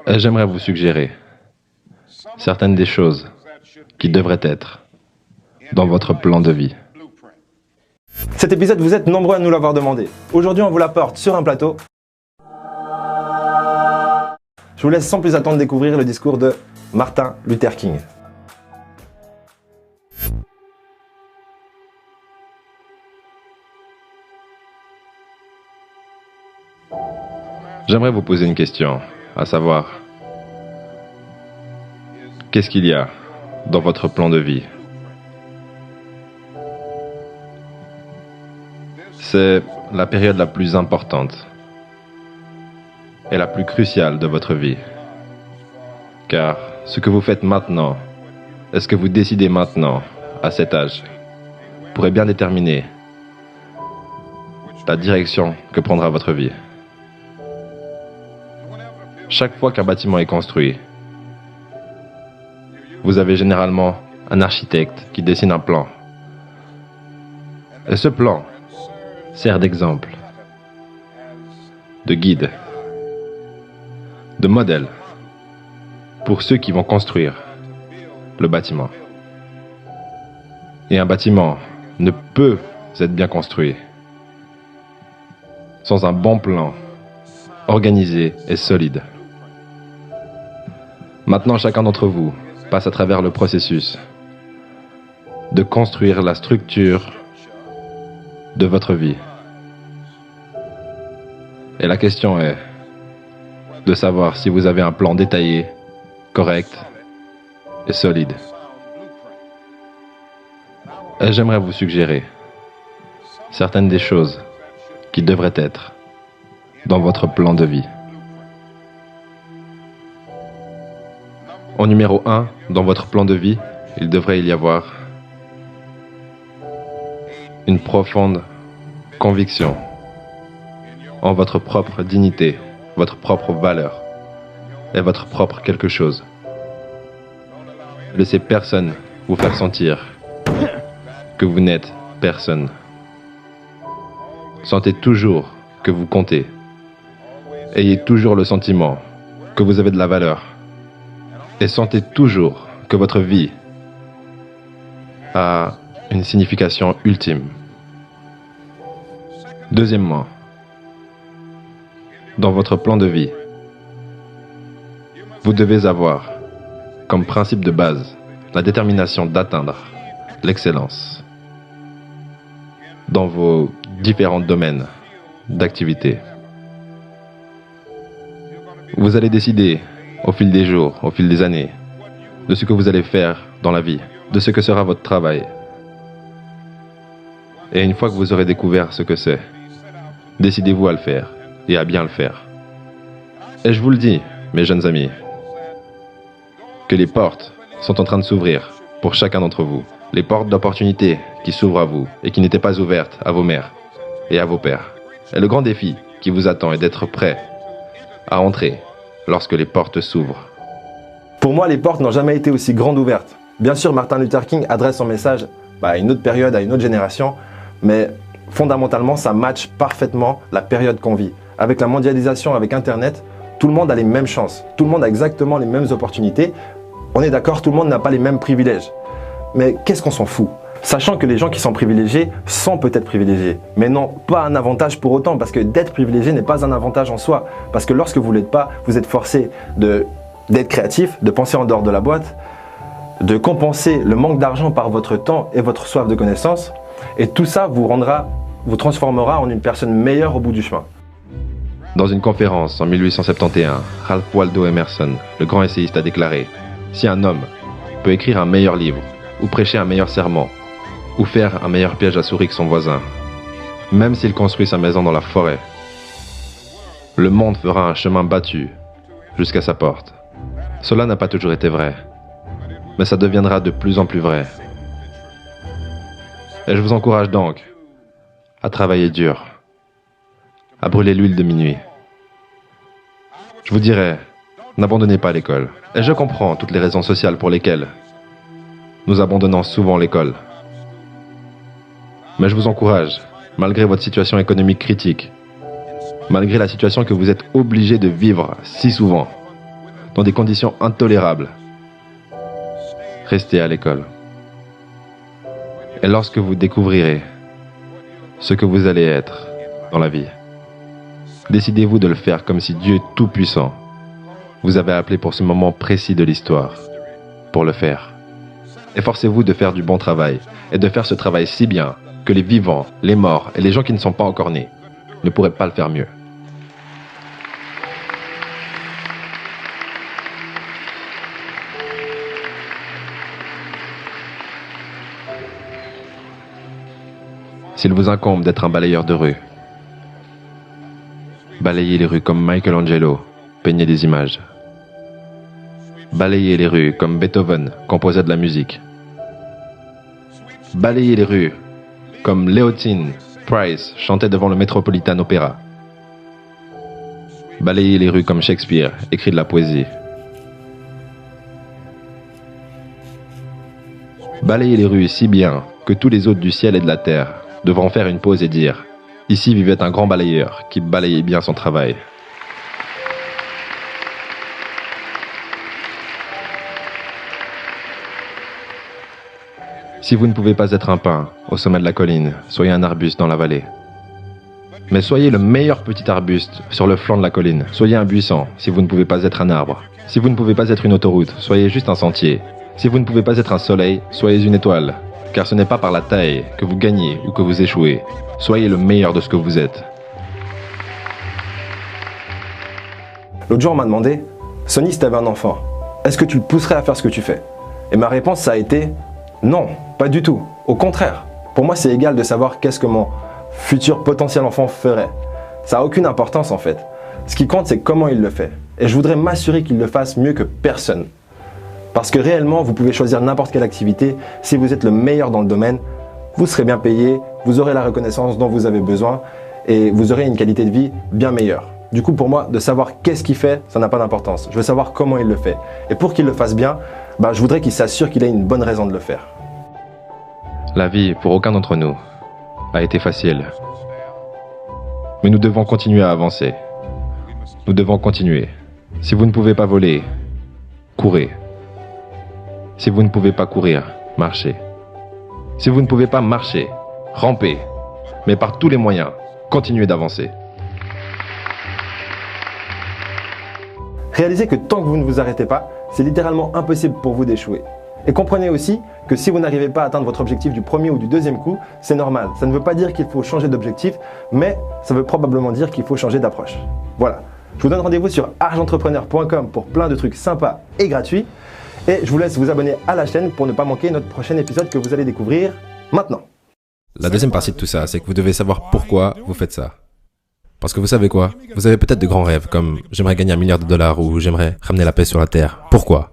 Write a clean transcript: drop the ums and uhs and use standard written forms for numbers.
Et j'aimerais vous suggérer certaines des choses qui devraient être dans votre plan de vie. Cet épisode, vous êtes nombreux à nous l'avoir demandé. Aujourd'hui, on vous l'apporte sur un plateau. Je vous laisse sans plus attendre découvrir le discours de Martin Luther King. J'aimerais vous poser une question, à savoir, qu'est-ce qu'il y a dans votre plan de vie? C'est la période la plus importante et la plus cruciale de votre vie. Car ce que vous faites maintenant, et ce que vous décidez maintenant, à cet âge, pourrait bien déterminer la direction que prendra votre vie. Chaque fois qu'un bâtiment est construit, vous avez généralement un architecte qui dessine un plan. Et ce plan sert d'exemple, de guide, de modèle pour ceux qui vont construire le bâtiment. Et un bâtiment ne peut être bien construit sans un bon plan organisé et solide. Maintenant, chacun d'entre vous passe à travers le processus de construire la structure de votre vie. Et la question est de savoir si vous avez un plan détaillé, correct et solide. Et j'aimerais vous suggérer certaines des choses qui devraient être dans votre plan de vie. En numéro 1, dans votre plan de vie, il devrait y avoir une profonde conviction en votre propre dignité, votre propre valeur et votre propre quelque chose. Ne laissez personne vous faire sentir que vous n'êtes personne. Sentez toujours que vous comptez. Ayez toujours le sentiment que vous avez de la valeur. Et sentez toujours que votre vie a une signification ultime. Deuxièmement, dans votre plan de vie, vous devez avoir comme principe de base la détermination d'atteindre l'excellence dans vos différents domaines d'activité. Vous allez décider au fil des jours, au fil des années, de ce que vous allez faire dans la vie, de ce que sera votre travail. Et une fois que vous aurez découvert ce que c'est, décidez-vous à le faire et à bien le faire. Et je vous le dis, mes jeunes amis, que les portes sont en train de s'ouvrir pour chacun d'entre vous. Les portes d'opportunité qui s'ouvrent à vous et qui n'étaient pas ouvertes à vos mères et à vos pères. Et le grand défi qui vous attend est d'être prêt à entrer lorsque les portes s'ouvrent. Pour moi, les portes n'ont jamais été aussi grandes ouvertes. Bien sûr, Martin Luther King adresse son message à une autre période, à une autre génération, mais fondamentalement, ça matche parfaitement la période qu'on vit. Avec la mondialisation, avec Internet, tout le monde a les mêmes chances. Tout le monde a exactement les mêmes opportunités. On est d'accord, tout le monde n'a pas les mêmes privilèges. Mais qu'est-ce qu'on s'en fout? Sachant que les gens qui sont privilégiés sont peut-être privilégiés, mais n'ont pas un avantage pour autant, parce que d'être privilégié n'est pas un avantage en soi. Parce que lorsque vous ne l'êtes pas, vous êtes forcé d'être créatif, de penser en dehors de la boîte, de compenser le manque d'argent par votre temps et votre soif de connaissance. Et tout ça vous transformera en une personne meilleure au bout du chemin. Dans une conférence en 1871, Ralph Waldo Emerson, le grand essayiste, a déclaré « Si un homme peut écrire un meilleur livre, ou prêcher un meilleur sermon, ou faire un meilleur piège à souris que son voisin, même s'il construit sa maison dans la forêt, le monde fera un chemin battu jusqu'à sa porte. » Cela n'a pas toujours été vrai, mais ça deviendra de plus en plus vrai. Et je vous encourage donc à travailler dur, à brûler l'huile de minuit. Je vous dirais, n'abandonnez pas l'école. Et je comprends toutes les raisons sociales pour lesquelles nous abandonnons souvent l'école. Mais je vous encourage, malgré votre situation économique critique, malgré la situation que vous êtes obligé de vivre si souvent, dans des conditions intolérables. Restez à l'école. Et lorsque vous découvrirez ce que vous allez être dans la vie, décidez-vous de le faire comme si Dieu Tout-Puissant vous avait appelé pour ce moment précis de l'histoire, pour le faire. Efforcez-vous de faire du bon travail et de faire ce travail si bien que les vivants, les morts et les gens qui ne sont pas encore nés ne pourraient pas le faire mieux. S'il vous incombe d'être un balayeur de rue, balayez les rues comme Michelangelo peignait des images. Balayez les rues comme Beethoven composait de la musique. Balayez les rues comme Leontine Price chantait devant le Metropolitan Opera. Balayez les rues comme Shakespeare écrit de la poésie. Balayez les rues si bien que tous les hôtes du ciel et de la terre devront faire une pause et dire « Ici vivait un grand balayeur qui balayait bien son travail ». Si vous ne pouvez pas être un pin au sommet de la colline, soyez un arbuste dans la vallée. Mais soyez le meilleur petit arbuste sur le flanc de la colline. Soyez un buisson si vous ne pouvez pas être un arbre. Si vous ne pouvez pas être une autoroute, soyez juste un sentier. Si vous ne pouvez pas être un soleil, soyez une étoile. Car ce n'est pas par la taille que vous gagnez ou que vous échouez. Soyez le meilleur de ce que vous êtes. L'autre jour, on m'a demandé, Sonny, si tu avais un enfant, est-ce que tu le pousserais à faire ce que tu fais? Et ma réponse, ça a été, non, pas du tout. Au contraire, pour moi, c'est égal de savoir qu'est-ce que mon futur potentiel enfant ferait. Ça n'a aucune importance en fait. Ce qui compte, c'est comment il le fait. Et je voudrais m'assurer qu'il le fasse mieux que personne. Parce que réellement, vous pouvez choisir n'importe quelle activité. Si vous êtes le meilleur dans le domaine, vous serez bien payé, vous aurez la reconnaissance dont vous avez besoin et vous aurez une qualité de vie bien meilleure. Du coup, pour moi, de savoir qu'est-ce qu'il fait, ça n'a pas d'importance. Je veux savoir comment il le fait. Et pour qu'il le fasse bien, je voudrais qu'il s'assure qu'il a une bonne raison de le faire. La vie, pour aucun d'entre nous, a été facile. Mais nous devons continuer à avancer. Nous devons continuer. Si vous ne pouvez pas voler, courez. Si vous ne pouvez pas courir, marchez. Si vous ne pouvez pas marcher, rampez. Mais par tous les moyens, continuez d'avancer. Réalisez que tant que vous ne vous arrêtez pas, c'est littéralement impossible pour vous d'échouer. Et comprenez aussi que si vous n'arrivez pas à atteindre votre objectif du premier ou du deuxième coup, c'est normal. Ça ne veut pas dire qu'il faut changer d'objectif, mais ça veut probablement dire qu'il faut changer d'approche. Voilà. Je vous donne rendez-vous sur argentrepreneur.com pour plein de trucs sympas et gratuits. Et je vous laisse vous abonner à la chaîne pour ne pas manquer notre prochain épisode que vous allez découvrir maintenant. La deuxième partie de tout ça, c'est que vous devez savoir pourquoi vous faites ça. Parce que vous savez quoi? Vous avez peut-être de grands rêves, comme j'aimerais gagner $1 milliard ou j'aimerais ramener la paix sur la terre. Pourquoi?